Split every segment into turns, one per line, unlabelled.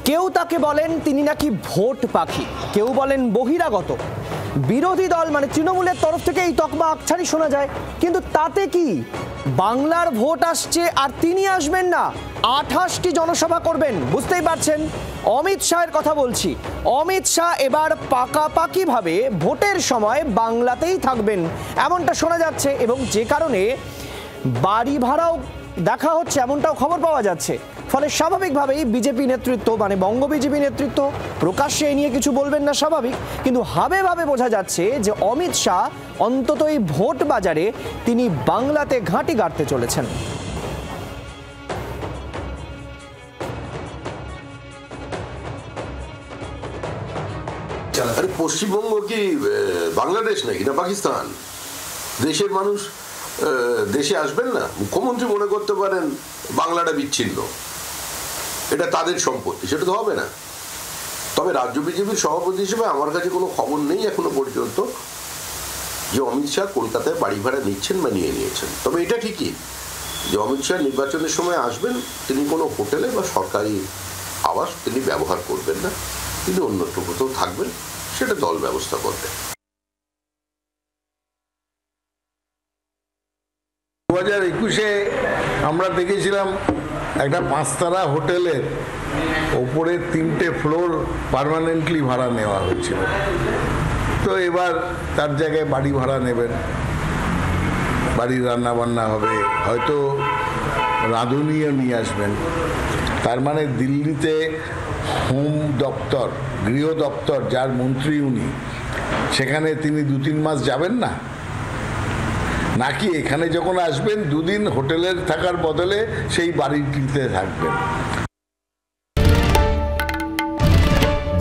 কেউ তাকে বলেন তিনি নাকি ভোট পাখি, কেউ বলেন বহিরাগত। বিরোধী দল মানে তৃণমূলের তরফ থেকে এই তকমা আকছানি শোনা যায়, কিন্তু তাতে কি? বাংলার ভোট আসছে আর তিনি আসবেন না, 28টি জনসভা করবেন। বুঝতেই পারছেন, অমিত শাহের কথা বলছি। অমিত শাহ এবার পাকাপাকিভাবে ভোটের সময় বাংলাতেই থাকবেন এমনটা শোনা যাচ্ছে, এবং যে কারণে বাড়ি ভাড়াও দেখা হচ্ছে এমনটাও খবর পাওয়া যাচ্ছে। ফলে স্বাভাবিকভাবেই বিজেপি নেতৃত্ব মানে বঙ্গ বিজেপি নেতৃত্ব প্রকাশ্যে এ নিয়ে কিছু বলবেন না, স্বাভাবিক। কিন্তু হাবে ভাবে বোঝা যাচ্ছে যে অমিত শাহ অন্তত এই ভোট বাজারে তিনি বাংলাতে ঘাঁটি গাড়তে চলেছেন।
আরে পশ্চিমবঙ্গ কি বাংলাদেশ নাকি না পাকিস্তান? দেশের মানুষ দেশে আসবেন না? মুখ্যমন্ত্রী মনে করতে পারেন বাংলাটা বিচ্ছিন্ন, এটা তাদের সম্পত্তি, সেটা তো হবে না। তবে রাজ্য বিজেপির সভাপতি হিসেবে আমার কাছে কোনো খবর নেই এখনো পর্যন্ত যে অমিত শাহ কলকাতায় বাড়ি ভাড়া নিচ্ছেন বা নিয়ে নিয়েছেন। তবে এটা ঠিকই যে অমিত শাহ নির্বাচনের সময় আসবেন, তিনি কোনো হোটেলে বা সরকারি আবাস তিনি ব্যবহার করবেন না, তিনি অন্যত্র কোথাও থাকবেন, সেটা দল ব্যবস্থা করবে।
2021-এ আমরা দেখেছিলাম একটা 5 তারা হোটেলের ওপরে 3টে ফ্লোর পার্মানেন্টলি ভাড়া নেওয়া হয়েছিল। তো এবার তার জায়গায় বাড়ি ভাড়া নেবেন, বাড়ির রান্না বান্না হবে, হয়তো রাঁধুনিও নিয়ে আসবেন। তার মানে দিল্লিতে হোম দপ্তর, গৃহ দপ্তর যার মন্ত্রী উনি, সেখানে তিনি 2-3 মাস যাবেন না, নাকি এখানে যখন আসবেন 2 দিন হোটেলের থাকার বদলে সেই বাড়িটিতে থাকবেন।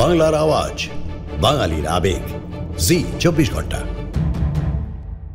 বাংলার আওয়াজ, বাঙালির আবেগ, জি 24 ঘন্টা।